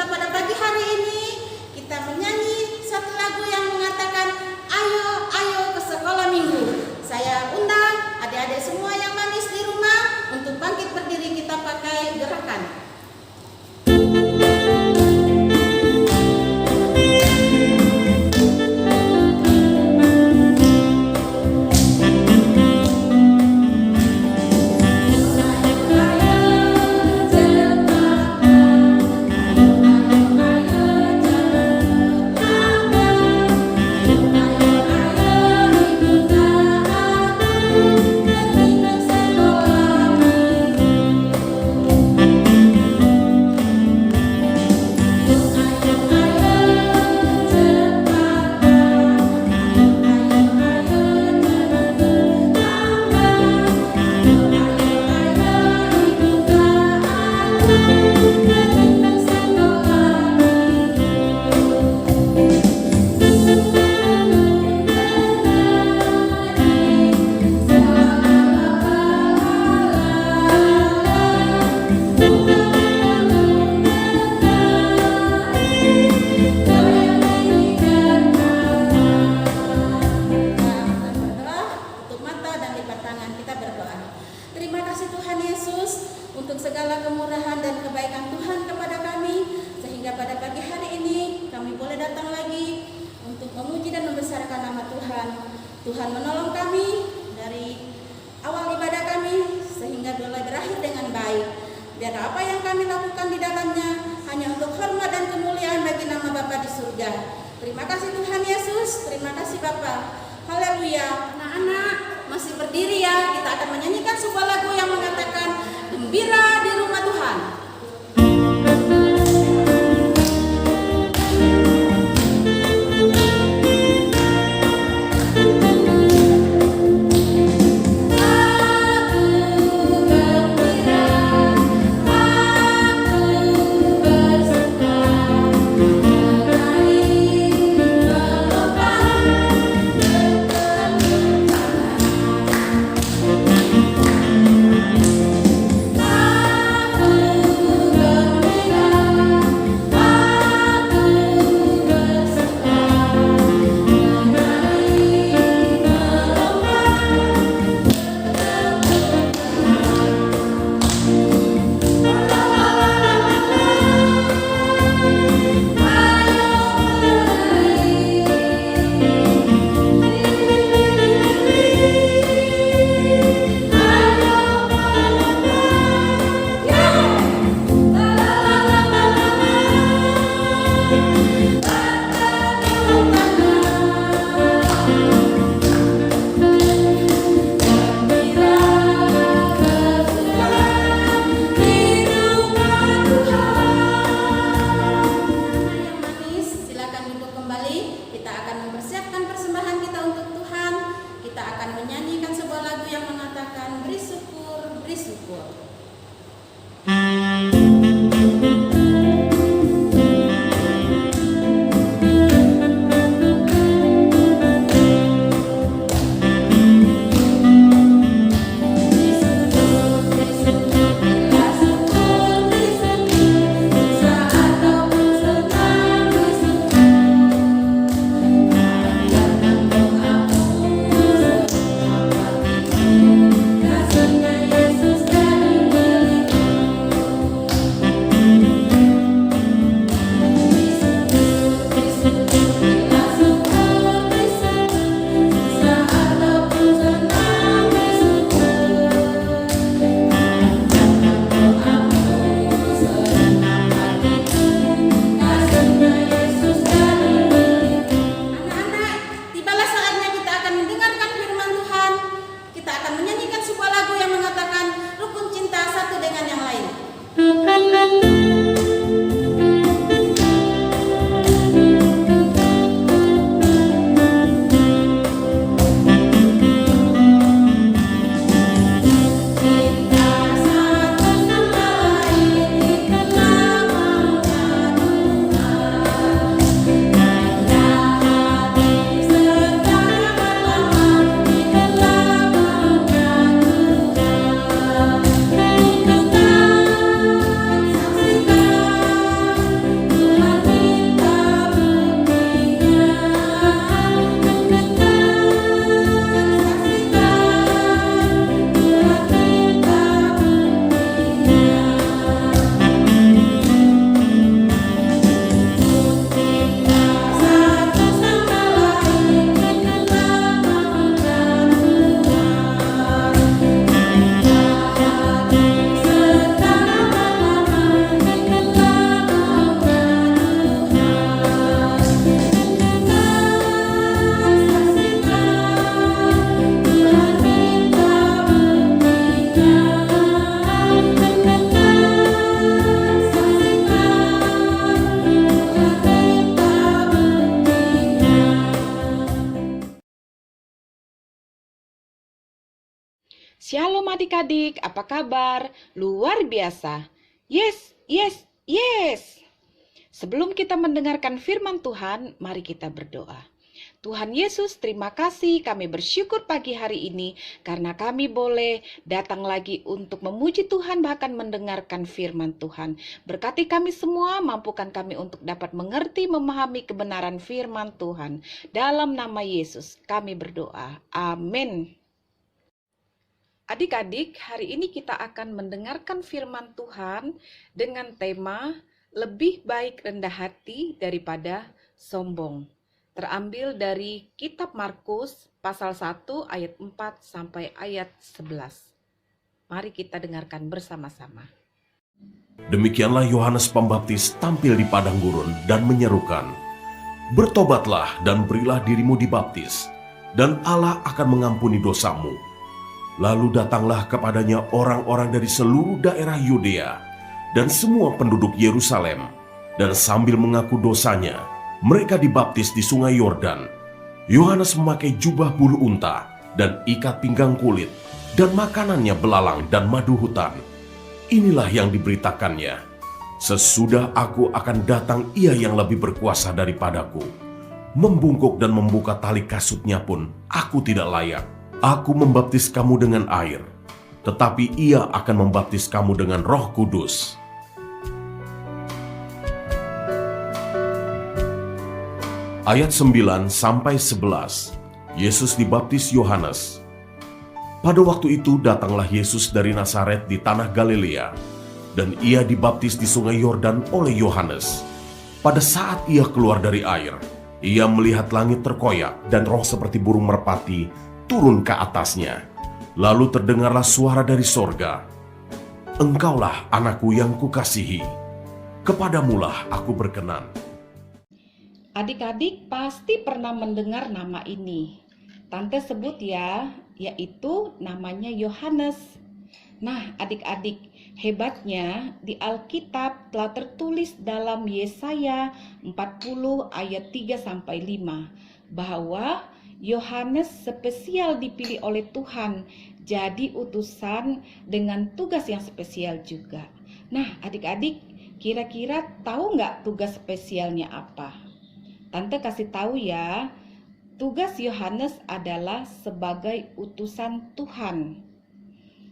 kita pada pagi hari ini, kita menyanyi satu lagu yang mengatakan, ayo, ayo ke sekolah minggu. Saya undang adik-adik semua yang manis di rumah untuk bangkit berdiri, kita pakai gerakan. Untuk segala kemurahan dan kebaikan Tuhan kepada kami, sehingga pada pagi hari ini kami boleh datang lagi untuk memuji dan membesarkan nama Tuhan. Tuhan menolong kami dari awal ibadah kami sehingga boleh berakhir dengan baik. Biar apa yang kami lakukan di dalamnya hanya untuk hormat dan kemuliaan bagi nama Bapa di surga. Terima kasih Tuhan Yesus, terima kasih Bapa. Haleluya. Anak-anak masih berdiri ya, kita akan menyanyikan sebuah lagu yang mengatakan gembira di rumah Tuhan. Kasih Yesus dari adik-adik, apa kabar? Luar biasa. Yes, yes, yes. Sebelum kita mendengarkan firman Tuhan, mari kita berdoa. Tuhan Yesus, terima kasih, kami bersyukur pagi hari ini karena kami boleh datang lagi untuk memuji Tuhan, bahkan mendengarkan firman Tuhan. Berkati kami semua, mampukan kami untuk dapat mengerti, memahami kebenaran firman Tuhan. Dalam nama Yesus kami berdoa. Amin. Adik-adik, hari ini kita akan mendengarkan firman Tuhan dengan tema lebih baik rendah hati daripada sombong. Terambil dari kitab Markus pasal 1 ayat 4 sampai ayat 11. Mari kita dengarkan bersama-sama. Demikianlah Yohanes Pembaptis tampil di padang gurun dan menyerukan, "Bertobatlah dan berilah dirimu dibaptis, dan Allah akan mengampuni dosamu." Lalu datanglah kepadanya orang-orang dari seluruh daerah Yudea dan semua penduduk Yerusalem, dan sambil mengaku dosanya, mereka dibaptis di sungai Yordan. Yohanes memakai jubah bulu unta dan ikat pinggang kulit, dan makanannya belalang dan madu hutan. Inilah yang diberitakannya, "Sesudah aku akan datang ia yang lebih berkuasa daripadaku. Membungkuk dan membuka tali kasutnya pun aku tidak layak. Aku membaptis kamu dengan air, tetapi ia akan membaptis kamu dengan Roh Kudus." Ayat 9 sampai 11. Yesus dibaptis Yohanes. Pada waktu itu datanglah Yesus dari Nazaret di tanah Galilea, dan ia dibaptis di sungai Yordan oleh Yohanes. Pada saat ia keluar dari air, ia melihat langit terkoyak dan roh seperti burung merpati turun ke atasnya. Lalu terdengarlah suara dari sorga, "Engkaulah anakku yang kukasihi, kepadamulah aku berkenan." Adik-adik pasti pernah mendengar nama ini. Tante sebut ya, yaitu namanya Yohanes. Nah, adik-adik, hebatnya di Alkitab telah tertulis dalam Yesaya 40 ayat 3 sampai 5 bahwa Yohanes spesial dipilih oleh Tuhan jadi utusan dengan tugas yang spesial juga. Nah, adik-adik, kira-kira tahu nggak tugas spesialnya apa? Tante kasih tahu ya, tugas Yohanes adalah sebagai utusan Tuhan.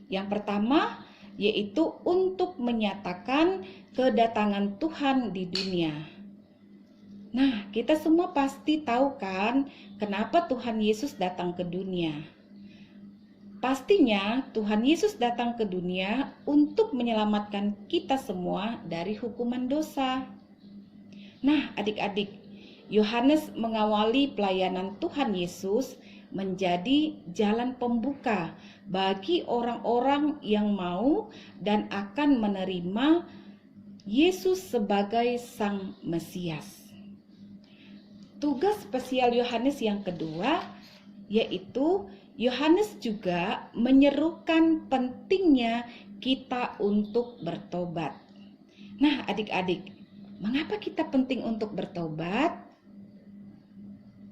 Yang pertama, yaitu untuk menyatakan kedatangan Tuhan di dunia. Nah, kita semua pasti tahu kan, kenapa Tuhan Yesus datang ke dunia. Pastinya Tuhan Yesus datang ke dunia untuk menyelamatkan kita semua dari hukuman dosa. Nah, adik-adik, Yohanes mengawali pelayanan Tuhan Yesus menjadi jalan pembuka bagi orang-orang yang mau dan akan menerima Yesus sebagai Sang Mesias. Tugas spesial Yohanes yang kedua, yaitu Yohanes juga menyerukan pentingnya kita untuk bertobat. Nah, adik-adik, mengapa kita penting untuk bertobat?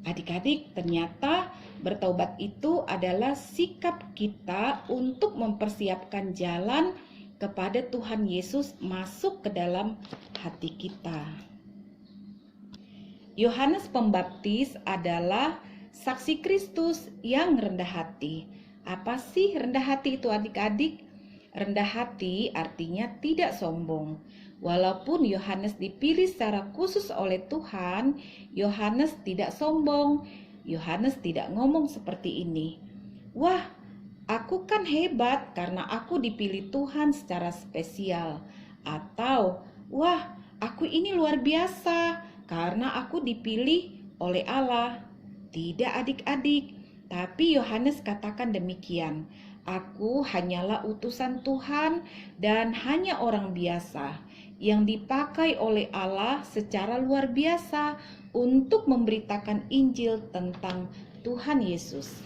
Adik-adik, ternyata bertobat itu adalah sikap kita untuk mempersiapkan jalan kepada Tuhan Yesus masuk ke dalam hati kita. Yohanes Pembaptis adalah saksi Kristus yang rendah hati. Apa sih rendah hati itu, adik-adik? Rendah hati artinya tidak sombong. Walaupun Yohanes dipilih secara khusus oleh Tuhan, Yohanes tidak sombong. Yohanes tidak ngomong seperti ini, "Wah, aku kan hebat karena aku dipilih Tuhan secara spesial." Atau, "Wah, aku ini luar biasa karena aku dipilih oleh Allah." Tidak, adik-adik. Tapi Yohanes katakan demikian, "Aku hanyalah utusan Tuhan dan hanya orang biasa yang dipakai oleh Allah secara luar biasa untuk memberitakan Injil tentang Tuhan Yesus."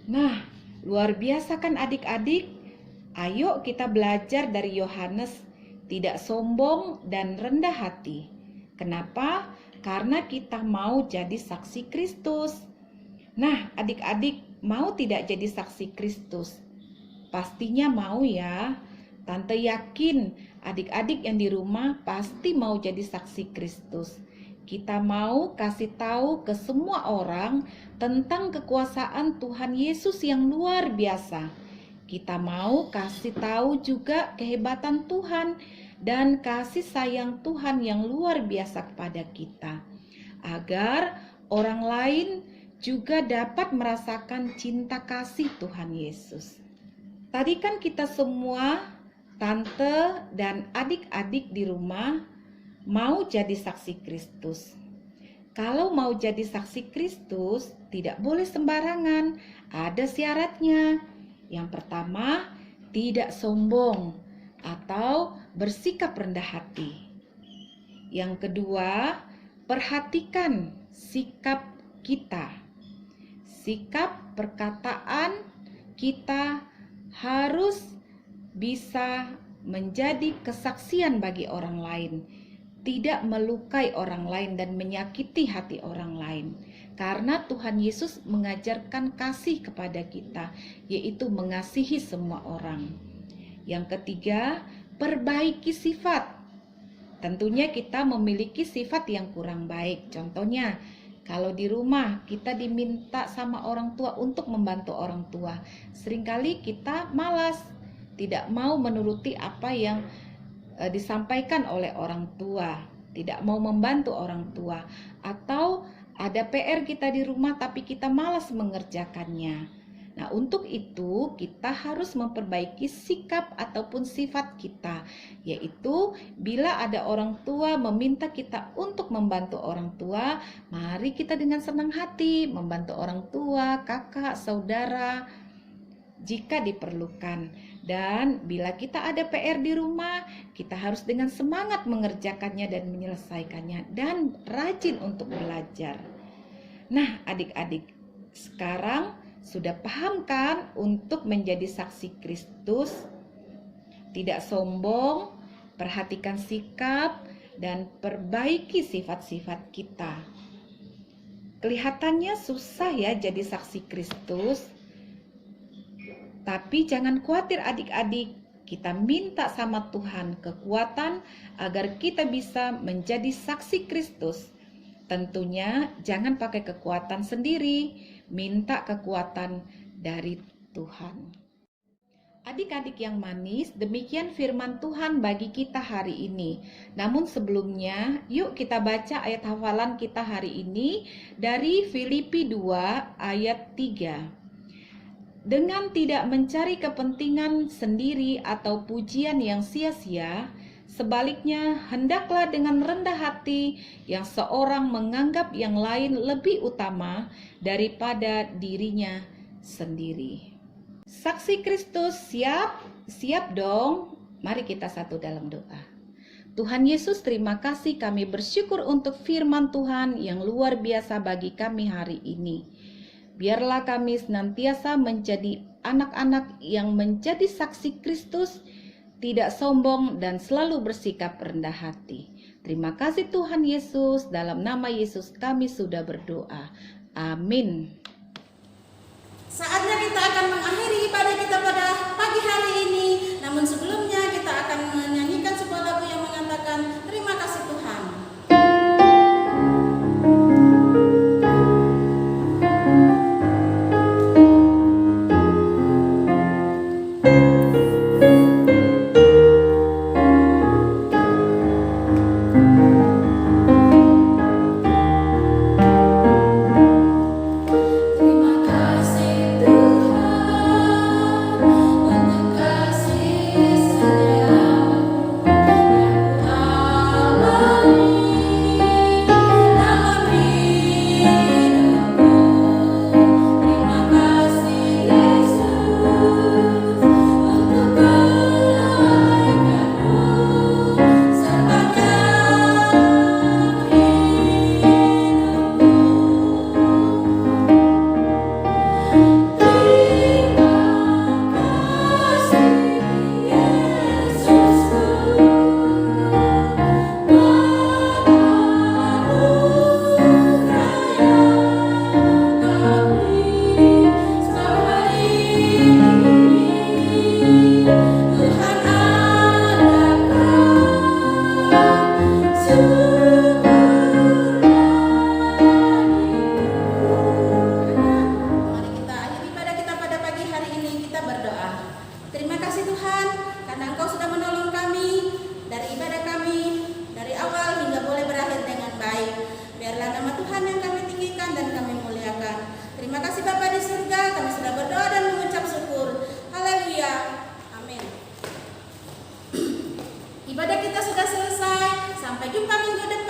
Nah, luar biasa kan adik-adik? Ayo kita belajar dari Yohanes, tidak sombong dan rendah hati. Kenapa? Karena kita mau jadi saksi Kristus. Nah, adik-adik mau tidak jadi saksi Kristus? Pastinya mau ya. Tante yakin adik-adik yang di rumah pasti mau jadi saksi Kristus. Kita mau kasih tahu ke semua orang tentang kekuasaan Tuhan Yesus yang luar biasa. Kita mau kasih tahu juga kehebatan Tuhan dan kasih sayang Tuhan yang luar biasa kepada kita, agar orang lain juga dapat merasakan cinta kasih Tuhan Yesus. Tadi kan kita semua, tante dan adik-adik di rumah, mau jadi saksi Kristus. Kalau mau jadi saksi Kristus, tidak boleh sembarangan, ada syaratnya. Yang pertama, tidak sombong atau bersikap rendah hati. Yang kedua, perhatikan sikap kita. Sikap perkataan kita harus bisa menjadi kesaksian bagi orang lain, tidak melukai orang lain dan menyakiti hati orang lain. Karena Tuhan Yesus mengajarkan kasih kepada kita, yaitu mengasihi semua orang. Yang ketiga, perbaiki sifat. Tentunya kita memiliki sifat yang kurang baik. Contohnya, kalau di rumah kita diminta sama orang tua untuk membantu orang tua, seringkali kita malas, tidak mau menuruti apa yang disampaikan oleh orang tua, tidak mau membantu orang tua, atau ada PR kita di rumah tapi kita malas mengerjakannya. Nah, untuk itu kita harus memperbaiki sikap ataupun sifat kita, yaitu bila ada orang tua meminta kita untuk membantu orang tua, mari kita dengan senang hati membantu orang tua, kakak, saudara jika diperlukan. Dan bila kita ada PR di rumah, kita harus dengan semangat mengerjakannya dan menyelesaikannya dan rajin untuk belajar. Nah, adik-adik, sekarang sudah paham kan untuk menjadi saksi Kristus? Tidak sombong, perhatikan sikap, dan perbaiki sifat-sifat kita. Kelihatannya susah ya jadi saksi Kristus. Tapi jangan khawatir adik-adik, kita minta sama Tuhan kekuatan agar kita bisa menjadi saksi Kristus. Tentunya jangan pakai kekuatan sendiri, minta kekuatan dari Tuhan. Adik-adik yang manis, demikian firman Tuhan bagi kita hari ini. Namun sebelumnya, yuk kita baca ayat hafalan kita hari ini dari Filipi 2 ayat 3. Dengan tidak mencari kepentingan sendiri atau pujian yang sia-sia, sebaliknya hendaklah dengan rendah hati yang seorang menganggap yang lain lebih utama daripada dirinya sendiri. Saksi Kristus siap? Siap dong. Mari kita satu dalam doa. Tuhan Yesus, terima kasih, kami bersyukur untuk firman Tuhan yang luar biasa bagi kami hari ini. Biarlah kami senantiasa menjadi anak-anak yang menjadi saksi Kristus, tidak sombong dan selalu bersikap rendah hati. Terima kasih Tuhan Yesus, dalam nama Yesus kami sudah berdoa. Amin. Saatnya kita akan mengakhiri ibadah kita pada pagi hari ini. Namun sebelumnya kita akan menyanyikan sebuah lagu yang mengatakan terima kasih Tuhan. Terima kasih Tuhan untuk kasih Tuhan, karena Engkau sudah menolong kami dari ibadah kami, dari awal hingga boleh berakhir dengan baik. Biarlah nama Tuhan yang kami tinggikan dan kami muliakan. Terima kasih Bapa di surga, kami sudah berdoa dan mengucap syukur. Haleluya. Amin. Ibadah kita sudah selesai. Sampai jumpa minggu depan.